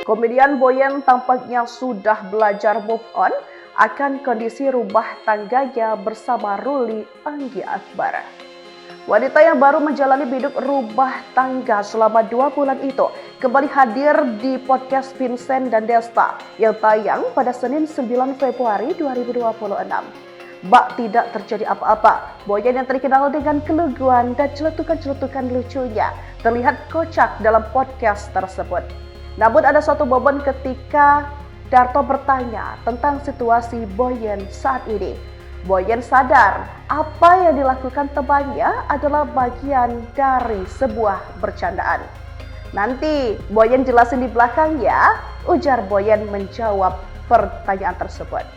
Komedian Boyen tampaknya sudah belajar move on akan kondisi rumah tangganya bersama Ruli Anggi Akbar. Wanita yang baru menjalani biduk rumah tangga selama 2 bulan itu kembali hadir di podcast Vincent dan Desta yang tayang pada Senin 9 Februari 2026. Bak tidak terjadi apa-apa. Boyen yang terkenal dengan keluguan dan celetukan-celetukan lucunya terlihat kocak dalam podcast tersebut. Namun ada suatu momen ketika Darto bertanya tentang situasi Boyen saat ini. Boyen sadar apa yang dilakukan temannya adalah bagian dari sebuah bercandaan. Nanti Boyen jelasin di belakang ya, ujar Boyen menjawab pertanyaan tersebut.